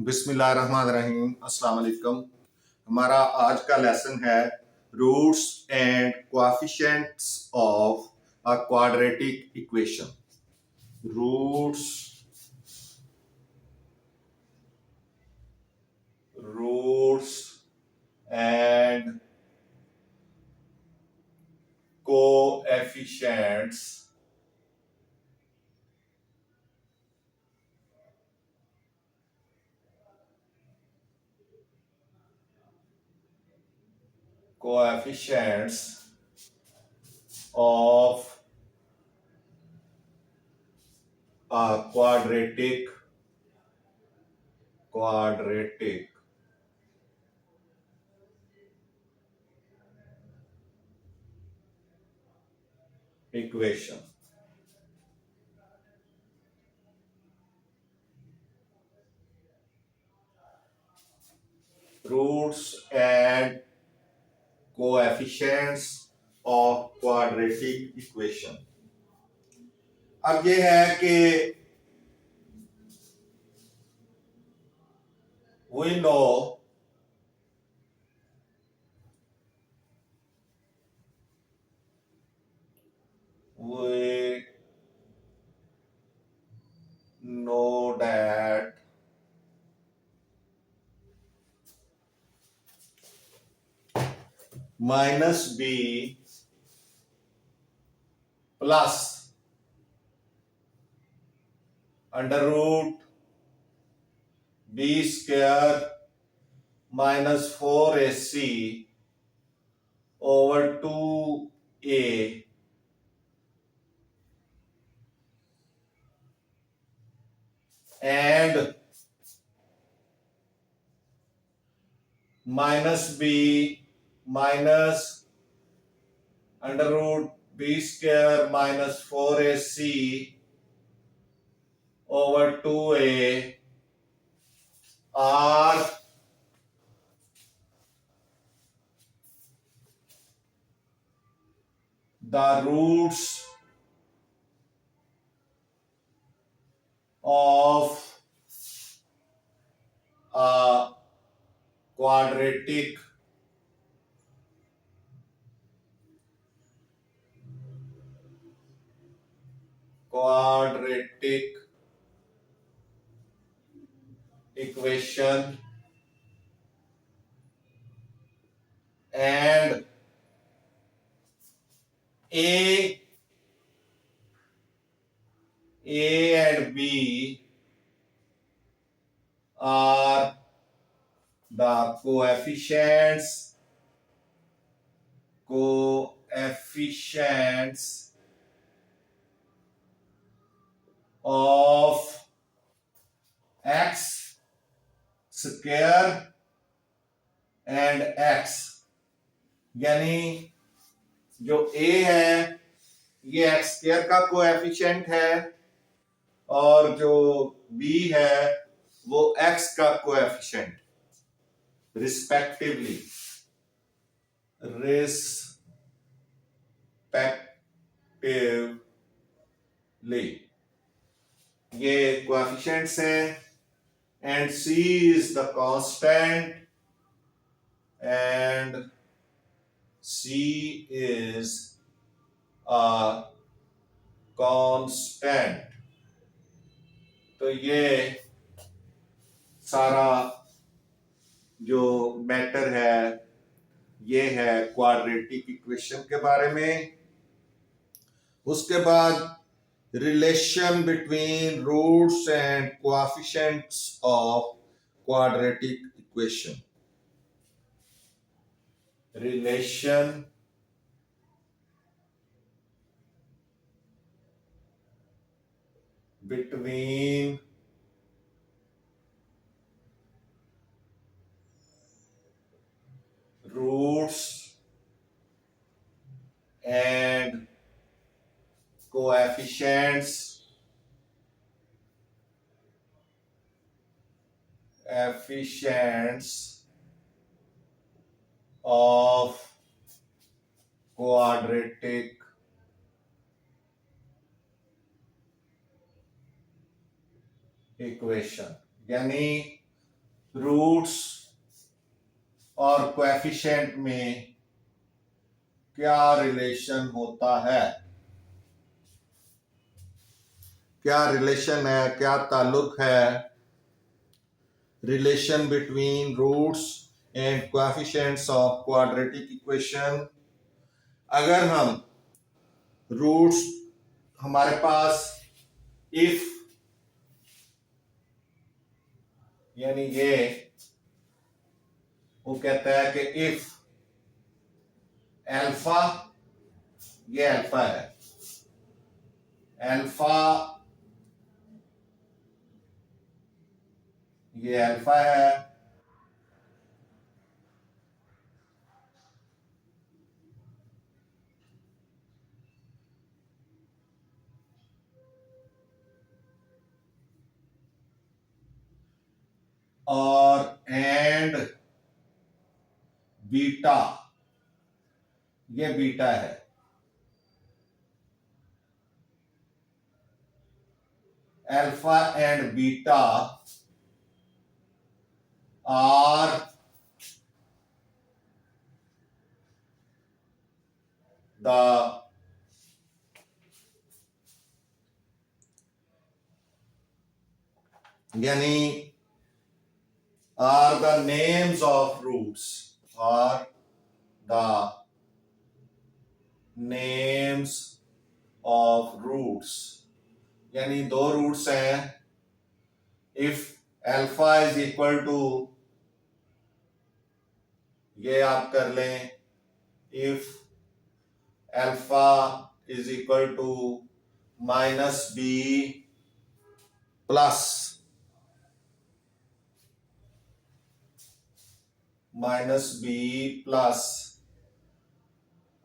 बिस्मिल्लाहिर्रहमानिर्रहीम, अस्सलाम वालेकुम। हमारा आज का लेसन है roots and coefficients of a quadratic equation. Roots roots and coefficients coefficients of a quadratic equation। Roots and coefficients of quadratic equation। अब ये है कि we know that minus b plus under root b square minus 4ac over 2a and minus b minus under root b square minus 4ac over 2a are the roots of a quadratic equation and a and b are the coefficients of x square and x। यानी जो a है ये x square का coefficient है और जो b है वो x का कोएफिशिएंट रिस्पेक्टिवली ये कोएफिशिएंट्स हैं and c is the constant and c is a constant। तो ये सारा जो मैटर है ये है क्वाड्रेटिक इक्वेशन के बारे में। उसके बाद relation between roots and coefficients of quadratic equation। relation between roots and coefficients of quadratic equation। यानी रूट्स और कोएफिशिएंट में क्या रिलेशन होता है, क्या रिलेशन है, क्या ताल्लुक है relation between roots and coefficients of quadratic equation. अगर हम रूट्स, हमारे पास इफ, यानी ये वो कहता है कि इफ अल्फा, ये अल्फा है, अल्फा, ये अल्फा है, और एंड बीटा, ये बीटा है, alpha and beta are the यानी are the names of roots, are the names of roots, यानी दो रूट्स हैं। If alpha is equal to, ये आप कर लें, if alpha is equal to minus B plus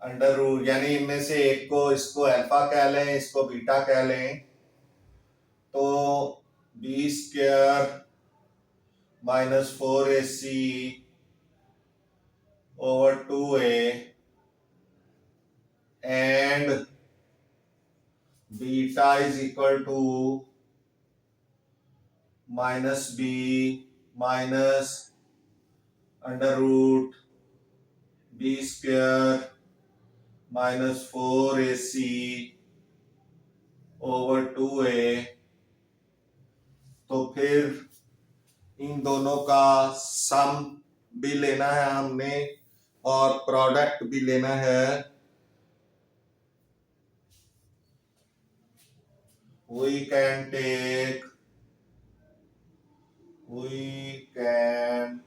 under root, यानी इनमें से एक को, इसको अल्फा कह लें, इसको बीटा कह लें, तो B square minus 4ac over 2a and beta is equal to minus B minus under root B square minus 4ac over 2a। तो फिर इन दोनों का सम भी लेना है हमने और प्रोडक्ट भी लेना है। we can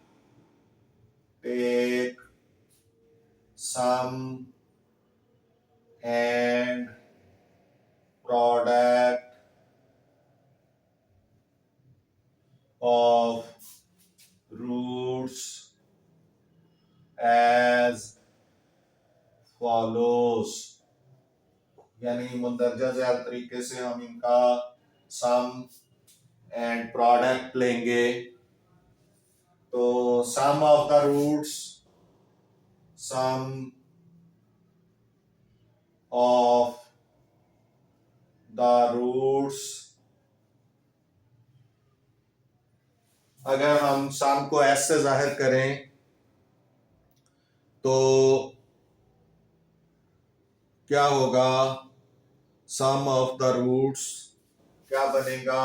take sum and product of roots as follows, यानी मुंदरजा ज़ैल तरीके से हम इनका सम एंड प्रोडक्ट लेंगे। तो sum of the roots, sum of the roots, अगर हम सम को एस से जाहिर करें तो क्या होगा, सम ऑफ द रूट्स क्या बनेगा,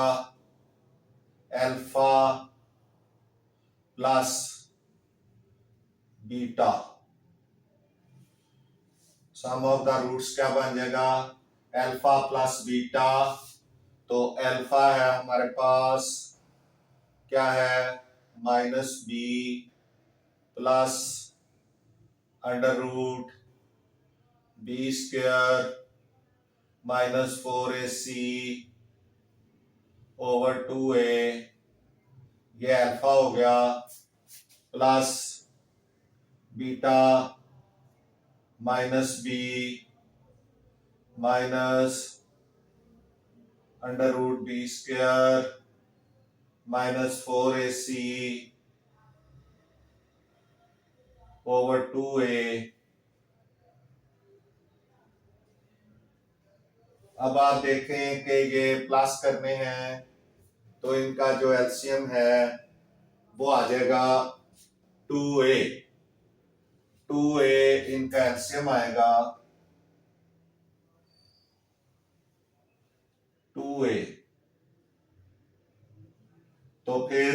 alpha plus beta, sum of the roots क्या बन जाएगा, अल्फा प्लस बीटा। तो अल्फा है हमारे पास, क्या है, minus B plus under root B square minus 4ac over 2a, ये अल्फा हो गया, plus beta minus B minus under root B square minus 4ac over 2a। अब आप देखें कि ये प्लस करने हैं तो इनका जो एलसीएम है वो आ जाएगा 2a। 2a इनका एलसीएम आएगा 2a। तो फिर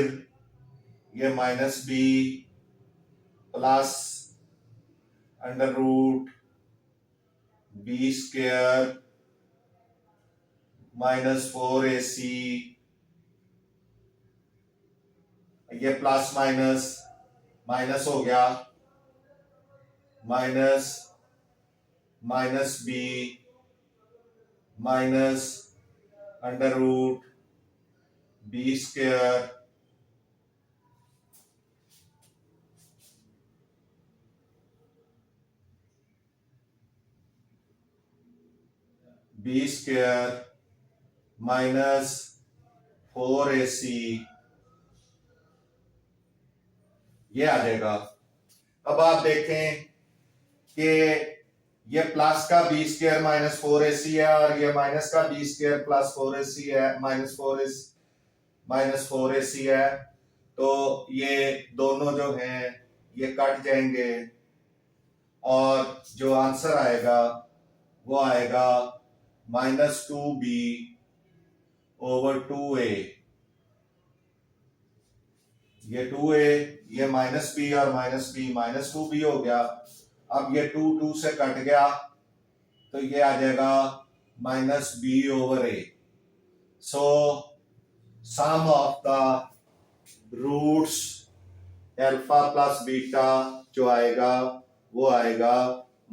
ये -b plus under root b square -4ac, ये प्लस माइनस माइनस हो गया, minus -b minus under root b square b square -4ac, ये आ जाएगा। अब आप देखें कि ये प्लस का बी स्क्वायर -4ac है और ये माइनस का बी स्क्वायर प्लस 4ac है, -4ac है। तो ये दोनों जो हैं ये कट जाएंगे और जो आंसर आएगा वो आएगा -2b ओवर 2a। ये 2a, ये -b और -b -2b हो गया। अब ये 2 से कट गया तो ये आ जाएगा -b over a। So sum of the roots alpha plus beta जो आएगा वो आएगा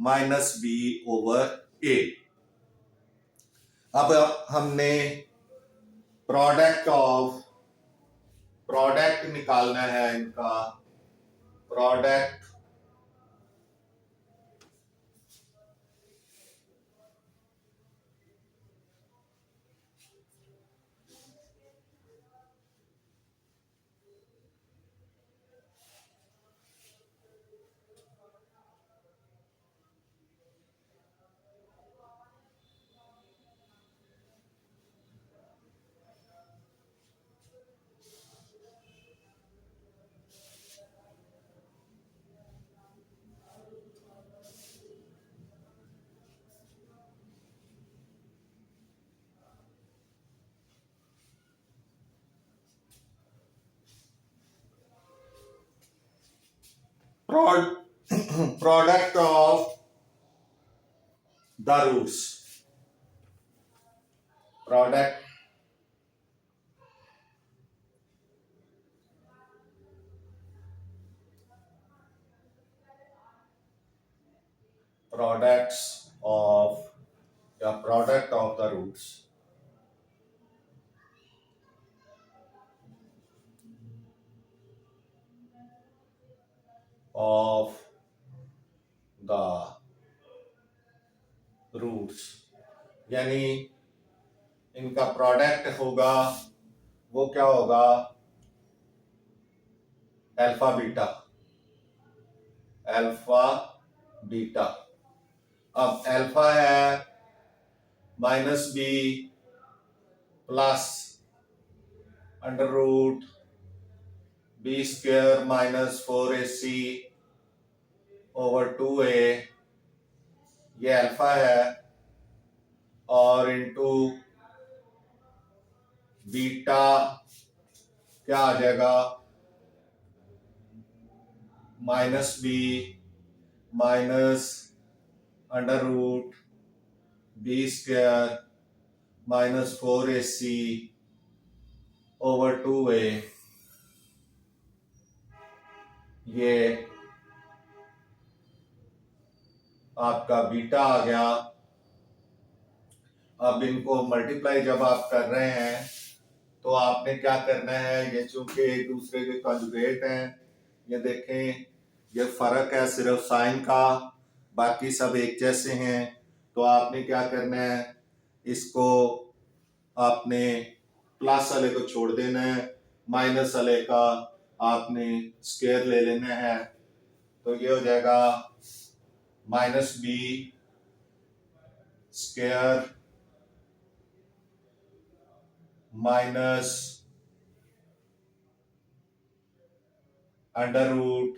-b ओवर a। अब हमने प्रोडक्ट निकालना है इनका। Product product of the roots. Product products of या product of the roots of the roots, यानी इनका प्रोडक्ट होगा वो क्या होगा, अल्फा बीटा। Alpha beta. अब अल्फा है -b plus under root b square -4ac over 2a, ये अल्फा है, और इनटू बीटा क्या आ जाएगा, -b minus under root b square -4ac over 2a, ये आपका बीटा आ गया। अब इनको मल्टीप्लाई जब आप कर रहे हैं तो आपने क्या करना है, ये चूंकि एक दूसरे के कॉन्जुगेट हैं, ये देखें ये फर्क है सिर्फ साइन का, बाकी सब एक जैसे हैं। तो आपने क्या करना है, इसको आपने प्लस वाले को छोड़ देना है, माइनस वाले का आपने स्क्वायर ले लेना है। तो ये हो जाएगा -b square minus under root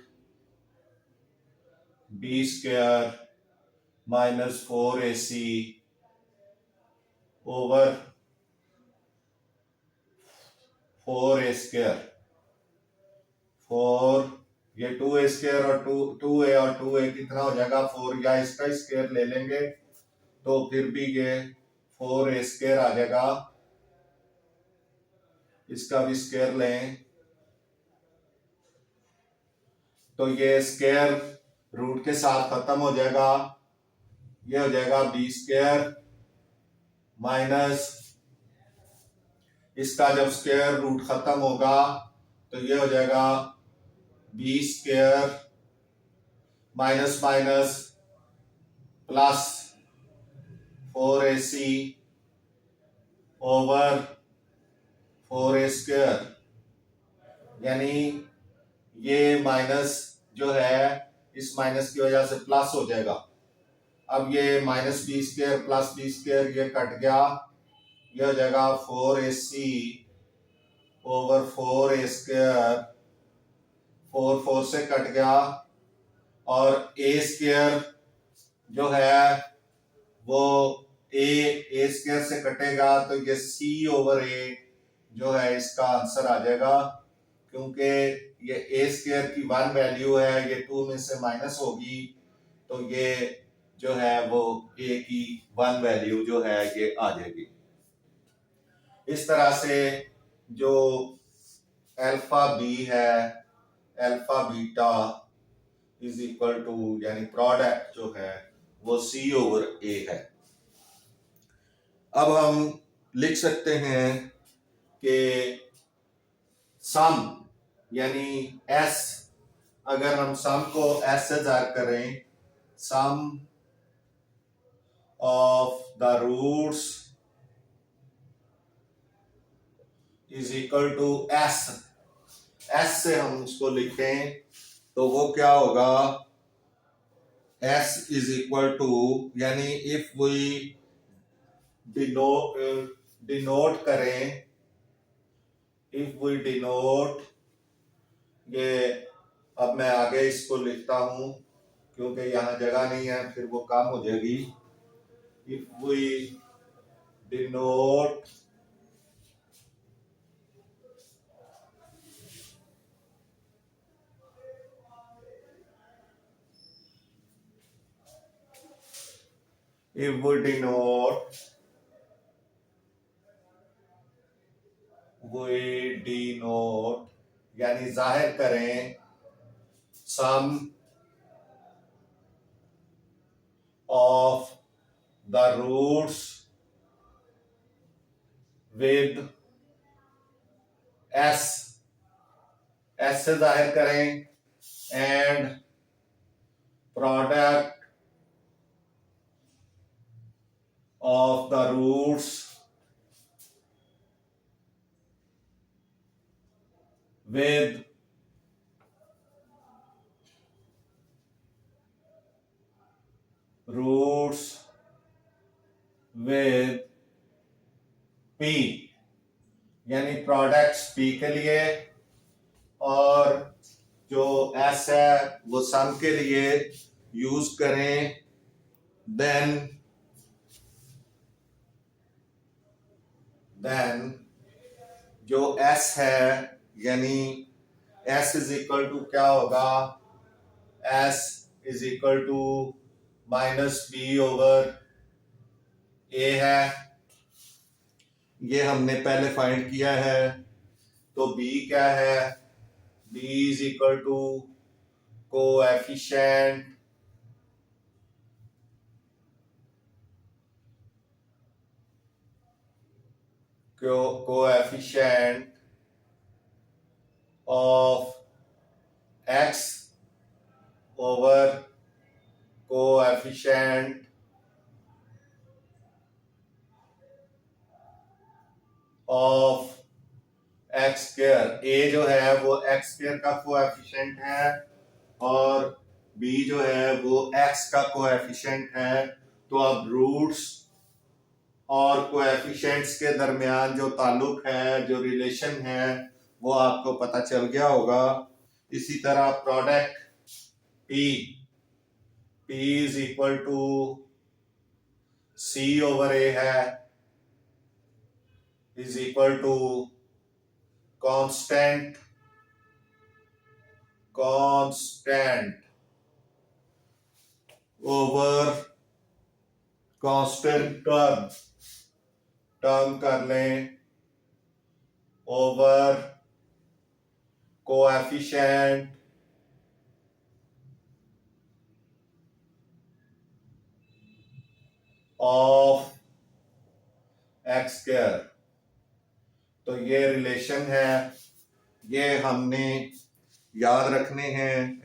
B square minus 4ac over 4a square. 4 ये 2a स्क्वायर और 2a और 2a कितना हो जाएगा 4, या इसका स्क्वायर ले लेंगे तो फिर भी ये 4a स्क्वायर आ जाएगा। इसका भी स्क्वायर लें तो ये स्क्वायर रूट के साथ खत्म हो जाएगा। ये हो जाएगा बी स्क्वायर माइनस, इसका जब स्क्वायर रूट खत्म होगा तो ये हो जाएगा B square minus minus plus 4ac over 4a square, यानी ये माइनस जो है इस माइनस की वजह से प्लस हो जाएगा। अब ये minus B square plus B square ये कट गया, ये हो जाएगा 4ac ओवर 4a स्क्वायर, 4 4 से कट गया, और a स्क्वायर जो है वो a स्क्वायर से कटेगा तो ये c ओवर a जो है इसका आंसर आ जाएगा, क्योंकि ये a स्क्वायर की 1 वैल्यू है, ये 2 में से माइनस होगी तो ये जो है वो a की 1 वैल्यू जो है ये आ जाएगी। इस तरह से जो अल्फा बी है, alpha beta is equal to, यानी प्रोडक्ट जो है वो c ओवर a है। अब हम लिख सकते हैं कि सम यानी s, अगर हम सम को s से ज़ाहिर करें, sum of the roots is equal to s, s से हम उसको लिखें तो वो क्या होगा, s इज इक्वल टू, यानी इफ वी डिनोट करें, इफ वी डिनोट, ये अब मैं आगे इसको लिखता हूं क्योंकि यहाँ जगह नहीं है फिर वो काम हो जाएगी। If we denote we denote यानी जाहिर करें sum of the roots with s, s से जाहिर करें, and product of the roots with roots with p, यानी प्रोडक्ट्स p के लिए और जो s है वो सम के लिए यूज करें। देन जो s है, यानी s इज इक्वल टू क्या होगा, s is equal to minus B over a है, ये हमने पहले फाइंड किया है। तो b क्या है, b is equal to coefficient of x over coefficient of x square. a जो है वो x स्क्वायर का कोएफिशिएंट है और b जो है वो x का कोएफिशिएंट है। तो अब रूट्स और कोएफिशिएंट्स के दरमियान जो ताल्लुक है, जो रिलेशन है, वो आपको पता चल गया होगा। इसी तरह product P is equal to C over A है, is equal to constant over constant term कर लें over coefficient of X square. तो ये रिलेशन है, ये हमने याद रखने हैं।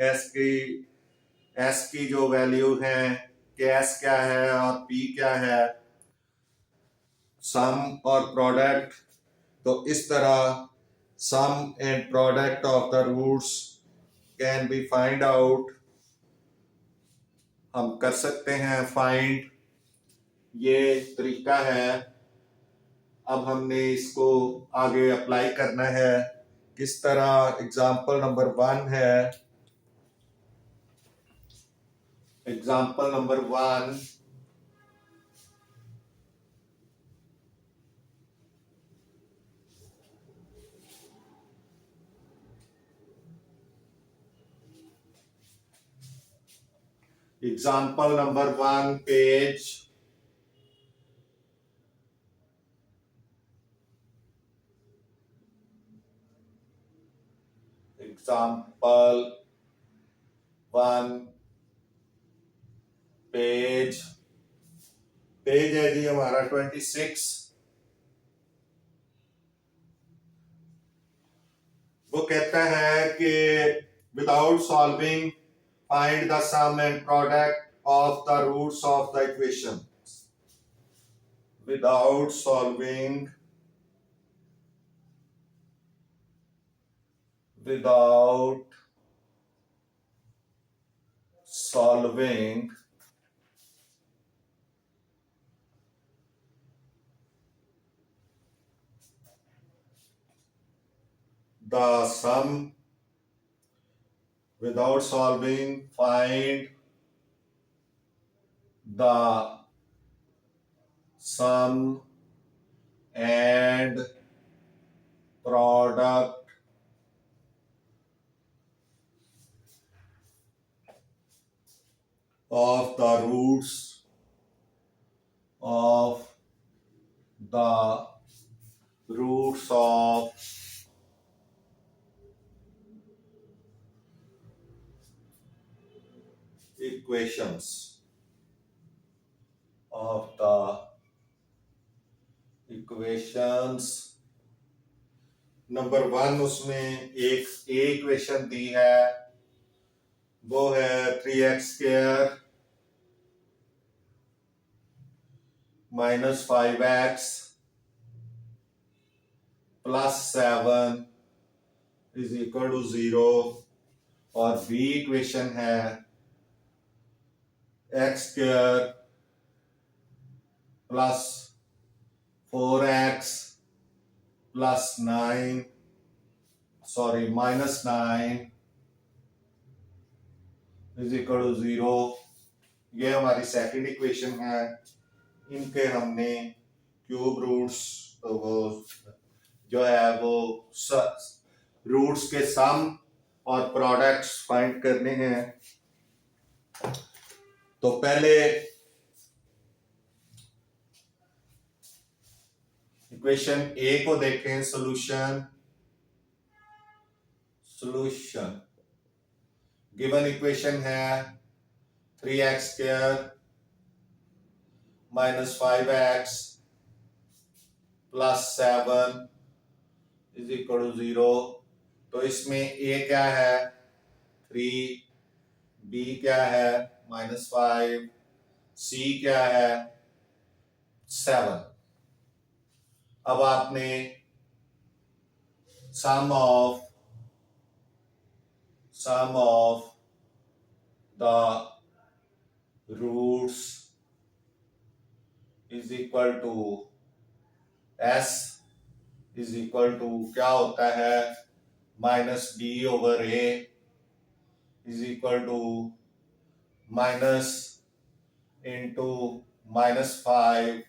एस की जो वैल्यू है कि एस क्या है और पी क्या है, सम और प्रोडक्ट। तो इस तरह sum and product of the roots can be find out, हम कर सकते हैं फाइंड, ये तरीका है। अब हमने इसको आगे अप्लाई करना है। किस तरह? एग्जाम्पल नंबर 1 है, example number 1, example number 1 page example 1 page है जी हमारा 26। वो कहता है कि without solving find the sum and product of the roots of the equation. Without solving the sum, without solving find the sum and product of the roots of equations of the equations। Number 1 उसमें एक equation दी है, वो है 3x² - 5x + 7 = 0। और B equation है x² + 4x + 9 -9 = 0। ये हमारी second equation है। इनके हमने क्यूब रूट्स, तो वो जो है वो रूट्स के सम और प्रोडक्ट्स फाइंड करने हैं। तो पहले इक्वेशन ए को देखें। सॉल्यूशन गिवन इक्वेशन है 3x² - 5x + 7 = 0। तो इसमें a क्या है 3, b क्या है -5, c क्या है 7। अब आपने sum of the roots is equal to s is equal to क्या होता है minus b over a is equal to minus into minus 5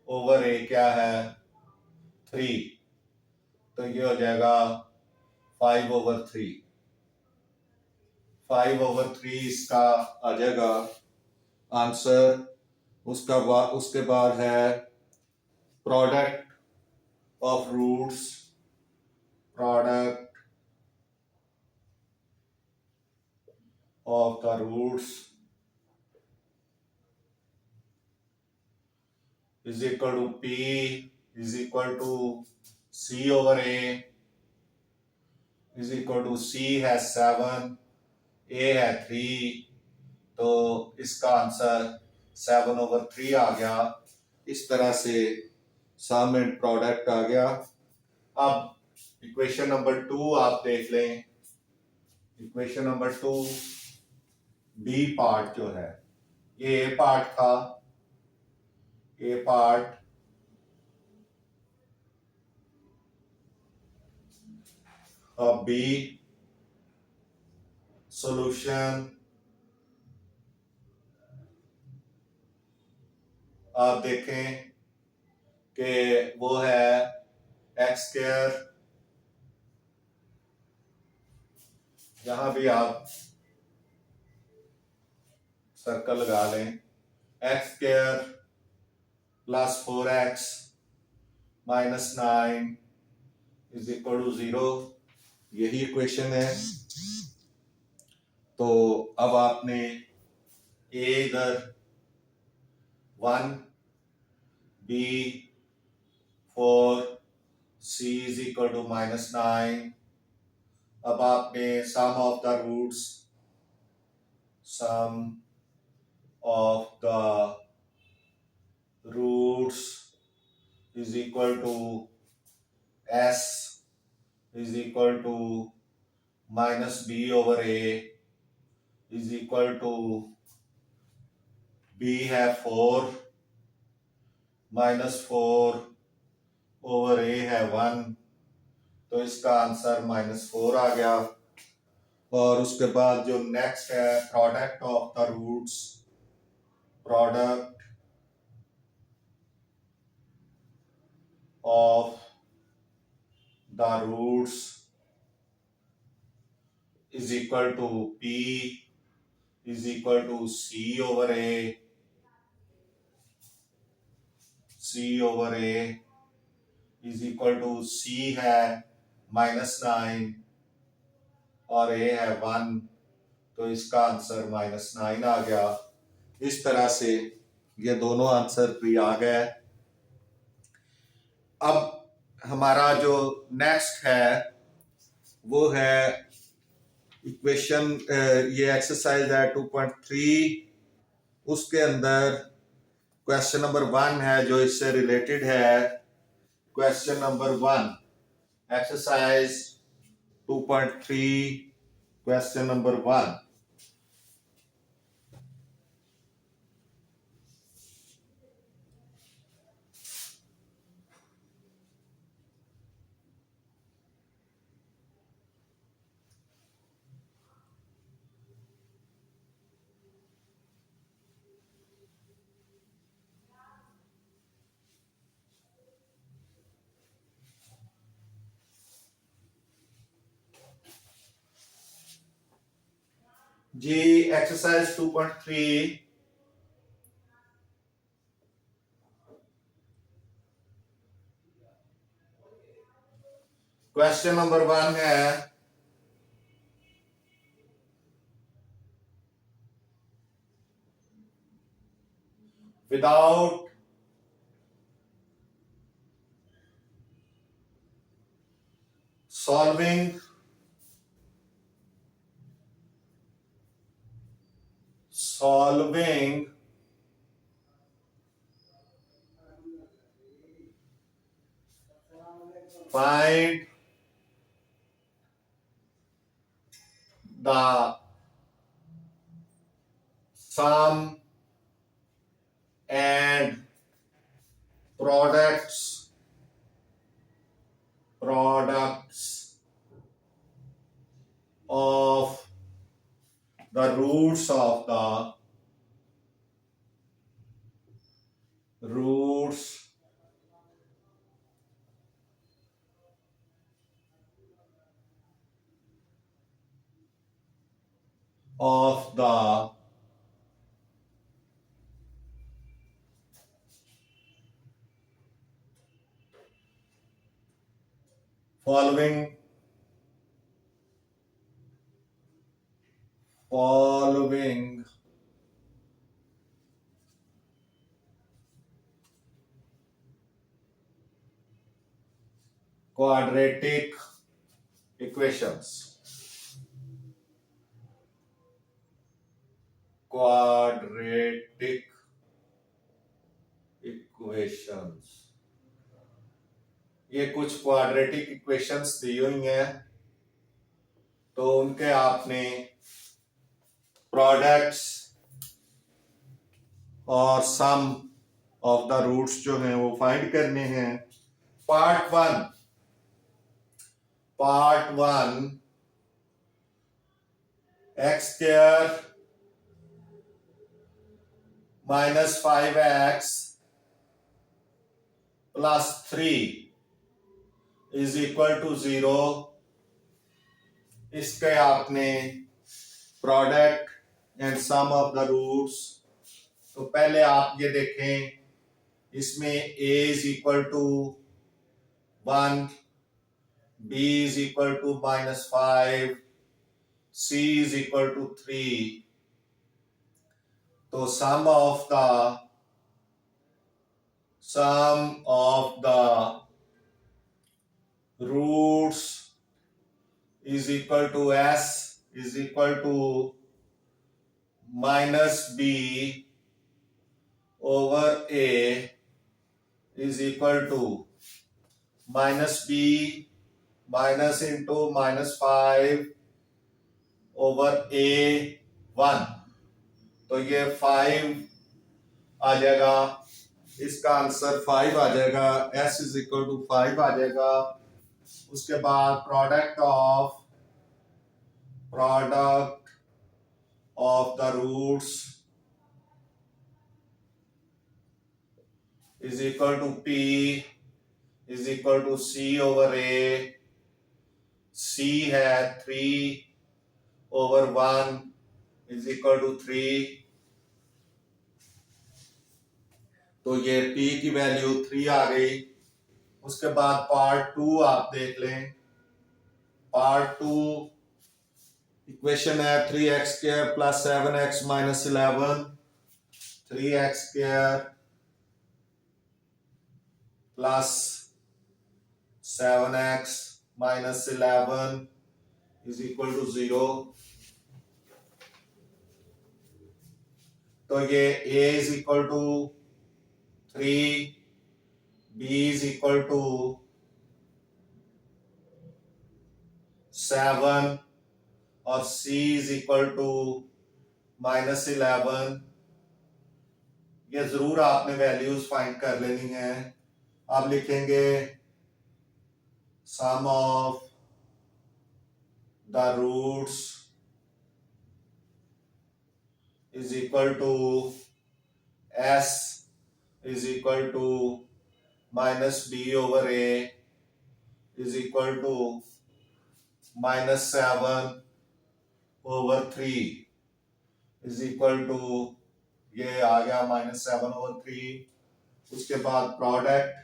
over a क्या है 3, तो ये हो जाएगा 5/3। 5/3 इसका आ जाएगा आंसर। उसके बाद है product of roots, product of the roots is equal to p is equal to c over a is equal to c है 7, a है 3, तो इसका आंसर 7/3 आ गया। इस तरह से सम एंड प्रोडक्ट आ गया। अब इक्वेशन नंबर 2 आप देख लें। इक्वेशन नंबर 2 बी पार्ट जो है, ये ए पार्ट था, ए पार्ट अब बी सॉल्यूशन आप देखें कि वो है x², यहां भी आप सर्कल लगा लें, x² plus 4x minus 9 is equal to 0, यही इक्वेशन है। तो अब आपने a इधर 1, b 4, c is equal to -9। अब आपने sum of the roots, sum of the roots is equal to s is equal to -b/a is equal to b है 4 -4 over a है 1, तो इसका आंसर -4 आ गया। और उसके बाद जो नेक्स्ट है product of the roots, product of the roots is equal to p is equal to c/a, c/a is equal to c है -9 और a है 1, तो इसका आंसर -9 आ गया। इस तरह से ये दोनों आंसर भी आ गए। अब हमारा जो नेक्स्ट है वो है इक्वेशन, ये एक्सरसाइज है 2.3, उसके अंदर क्वेश्चन नंबर 1 है जो इससे रिलेटेड है। Question number 1 exercise 2.3 question number 1। जी एक्सरसाइज 2.3 क्वेश्चन नंबर 1 है without solving find the sum and products of the roots of the following quadratic equations. Quadratic equations, ये कुछ क्वाड्रेटिक इक्वेशंस दी हुई हैं, तो उनके आपने प्रोडक्ट्स और सम ऑफ द रूट्स जो हैं वो फाइंड करने हैं। Part one X square minus 5x plus 3 is equal to 0। इसके आपने product and sum of the roots, तो पहले आप ये देखें, इसमें a is equal to 1, b is equal to -5, c is equal to 3। तो sum of the roots is equal to s is equal to minus b over a is equal to minus b minus into -5 over a 1। तो ये 5 आ जाएगा, इसका answer 5 आ जाएगा, s is equal to 5 आ जाएगा। उसके बाद product of the roots is equal to p is equal to c over a। c है 3 ओवर 1 इज इक्वल टू 3। तो ये p की वैल्यू 3 आ गई। उसके बाद पार्ट 2 आप देख लें। पार्ट 2 इक्वेशन है 3x² plus 7x minus 11। 3x² plus 7x minus 11 is equal to 0। तो ये a is equal to 3, b is equal to 7 और c इज इक्वल टू -11। ये जरूर आपने वैल्यूज फाइंड कर लेनी है। आप लिखेंगे sum of the roots is equal to s is equal to -b over a is equal to -7 over 3 is equal to, ये आ गया -7 ओवर 3। उसके बाद product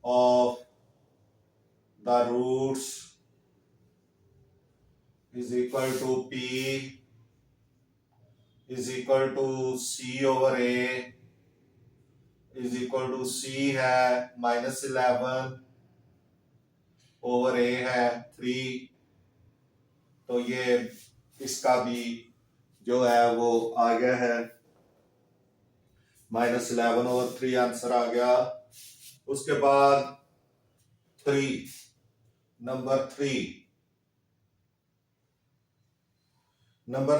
of the roots is equal to p is equal to c over a is equal to c है -11 over a है 3। तो ये इसका भी जो है वो आ गया है -11 ओवर 3 आंसर आ गया। उसके बाद नंबर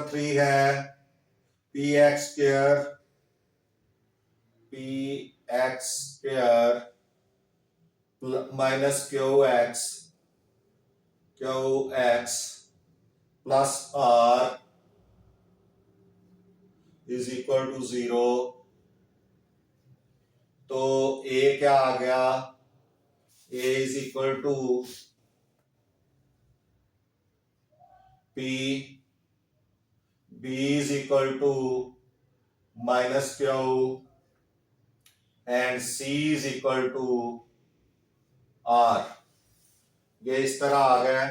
थ्री है px² minus Q X plus R is equal to 0। तो ए क्या आ गया, A is equal to P, B is equal to minus Q and C is equal to R. ये इस तरह आ गया।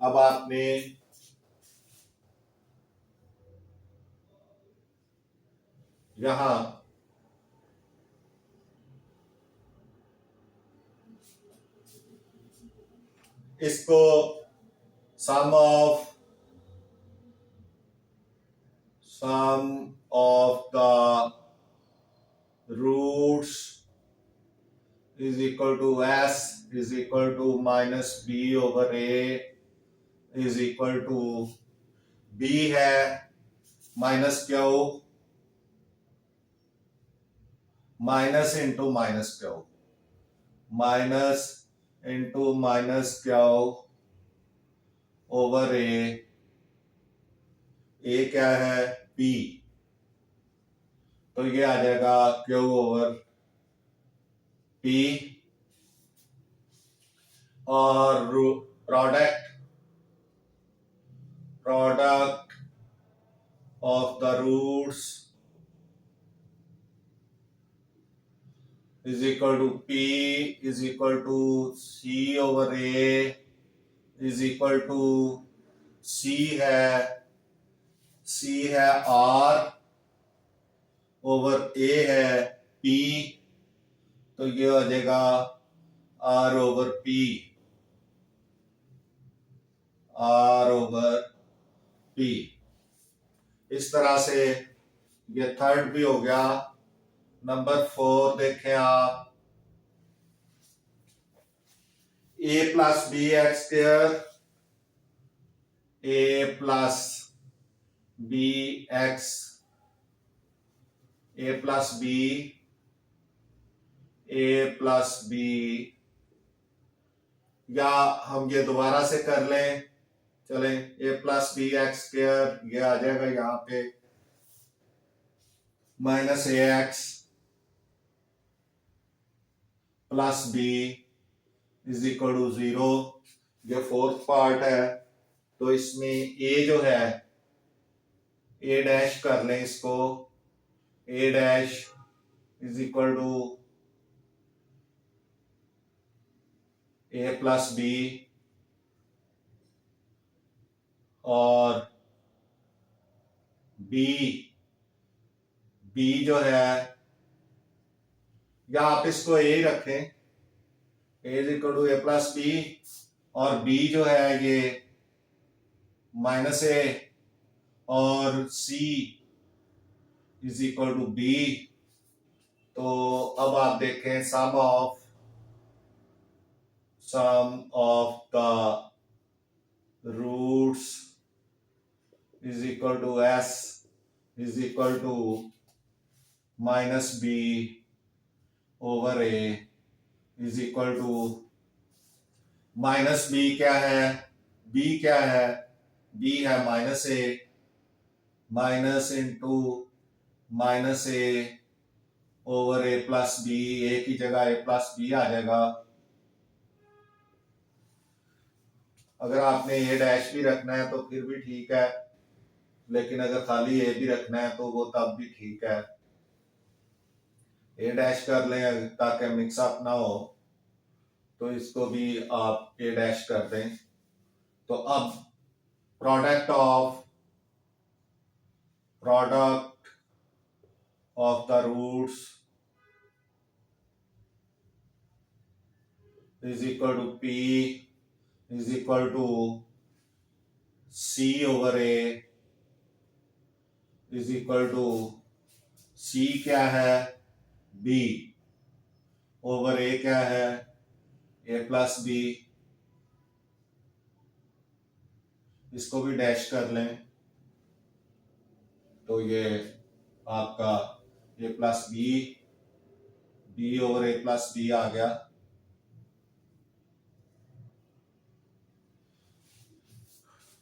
अब आपने यहां इसको sum of the roots is equal to S is equal to minus B over A is equal to B है minus Q minus into minus Q, minus into minus Q over A क्या है P, तो ये आ जाएगा Q over P. और product of the roots is equal to P is equal to C over A is equal to C है R over A है P, तो ये हो जाएगा R over P, R over P. इस तरह से ये थर्ड भी हो गया। नंबर 4 देखें आप, A plus B X square, A plus B X, A plus B, A plus B, या हम ये दोबारा से कर लें, चलें, A plus B X square ये आ जाएगा यहां पे minus A X plus B is equal to 0। ये फोर्थ पार्ट है, तो इसमें ए जो है ए डैश कर लें इसको, A dash is equal to A plus B और बी, बी जो है, या आप इसको ए रखें, A is equal to A plus B, और बी जो है ये माइनस ए, और C is equal to B. तो अब आप देखें sum of the roots is equal to S is equal to minus B over A is equal to minus B क्या है, बी क्या है, बी है माइनस ए, माइनस इंटू माइनस ए over ए plus B, ए की जगह ए प्लस बी आ जाएगा। अगर आपने ए डैश भी रखना है तो फिर भी ठीक है, लेकिन अगर खाली ए भी रखना है तो वो तब भी ठीक है। ए डैश कर लें ताकि मिक्सअप ना हो, तो इसको भी आप ए डैश कर दें। तो अब product of the roots is equal to P is equal to C over A is equal to C क्या है बी ओवर ए क्या है ए प्लस बी, इसको भी डैश कर लें, तो ये आपका ए प्लस बी, बी ओवर ए प्लस बी आ गया।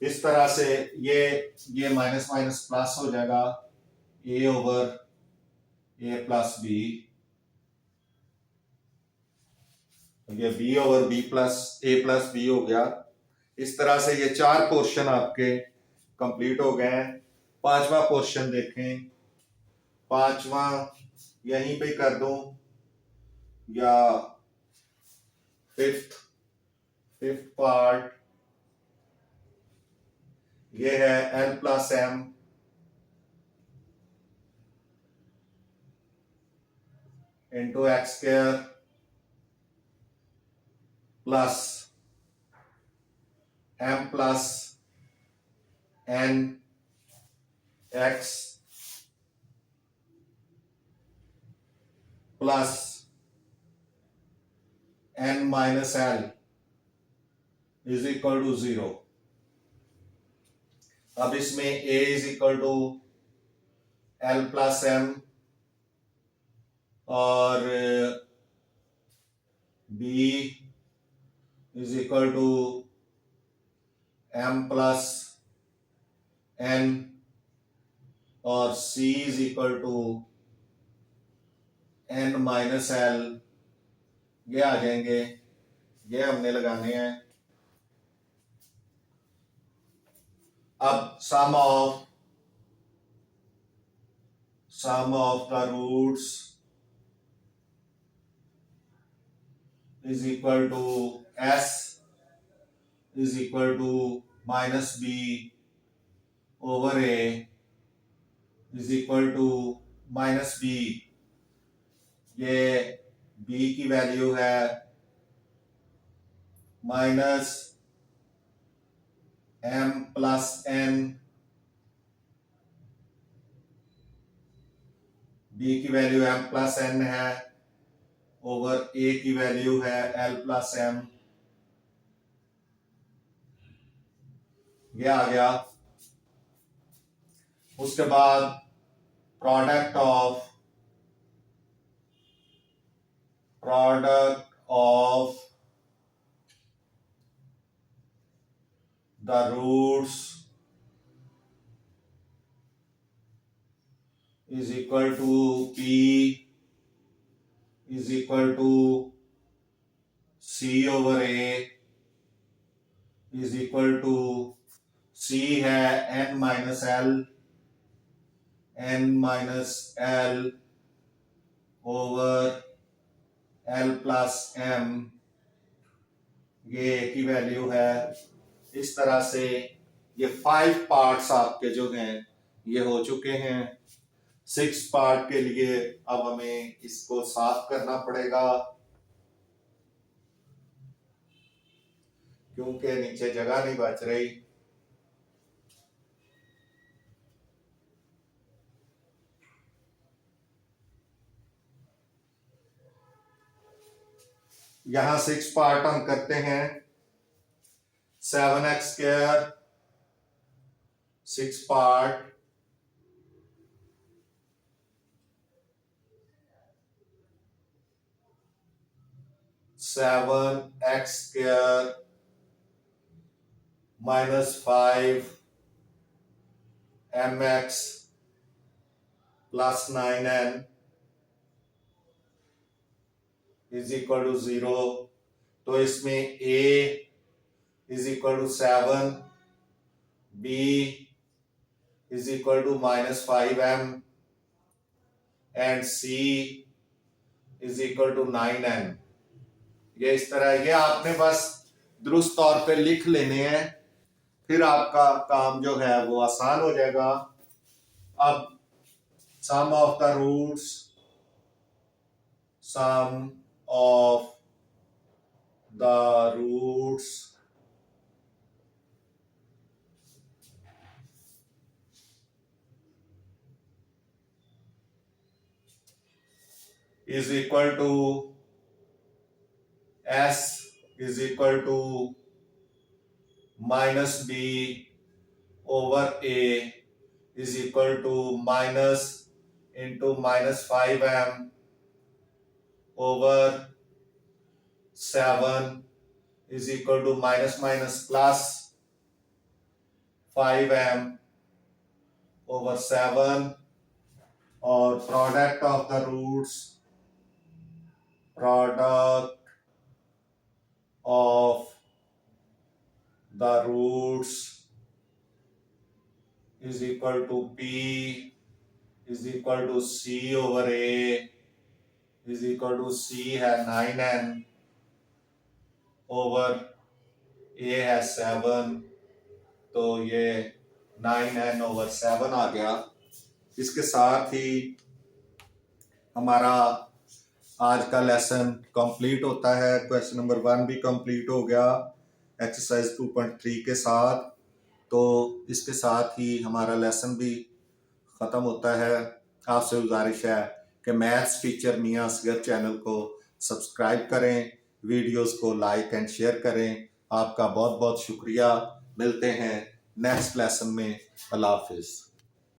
इस तरह से ये माइनस माइनस प्लस हो जाएगा, ए ओवर ए प्लस बी, ये बी ओवर बी प्लस ए प्लस बी हो गया। इस तरह से ये 4 पोर्शन आपके कंप्लीट हो गए हैं। 5वां पोर्शन देखें, 5वां यहीं पे कर दूं या फिफ्थ पार्ट, ये है L plus M into X square plus M plus N X plus N minus L is equal to 0। अब इसमें a is equal to L plus M और b is equal to m plus n और c is equal to n minus L, ये आ जाएंगे, ये हमने लगाने हैं। अब sum of the roots is equal to s is equal to minus b over a is equal to minus b। ये b की वैल्यू है minus m plus n, b की वैल्यू m प्लस n है over a की value है l plus m, ये आ गया। उसके बाद product of the roots is equal to p is equal to c over a is equal to c है n minus L over l plus m, ये की वैल्यू है। इस तरह से ये 5 पार्ट्स आपके जो हैं ये हो चुके हैं। 6 पार्ट के लिए अब हमें इसको साफ करना पड़ेगा क्योंकि नीचे जगह नहीं बच रही। यहां 6 पार्ट हम करते हैं। 7x square 6 part, 7x square minus 5 mx plus 9n is equal to 0। तो इसमें a is equal to 7, b is equal to minus 5m and c is equal to 9n। ये इस तरह, ये आपने बस दुरुस्त तौर पे लिख लेने हैं, फिर आपका काम जो है वो आसान हो जाएगा। अब sum of the roots, sum of the roots is equal to s is equal to minus b over a is equal to minus into minus 5m over 7 is equal to minus minus plus 5m over 7 और product of the roots is equal to P is equal to C over A is equal to C है 9n over A है 7, तो ये 9n over 7 आ गया। इसके साथ ही हमारा आज का लेसन कंप्लीट होता है। क्वेश्चन नंबर 1 भी कंप्लीट हो गया एक्सरसाइज 2.3 के साथ। तो इसके साथ ही हमारा लेसन भी ख़त्म होता है। आपसे गुजारिश है कि मैथ्स टीचर मियां असगर चैनल को सब्सक्राइब करें, वीडियोस को लाइक एंड शेयर करें। आपका बहुत बहुत शुक्रिया। मिलते हैं नेक्स्ट लेसन में। अल्लाह हाफिज़।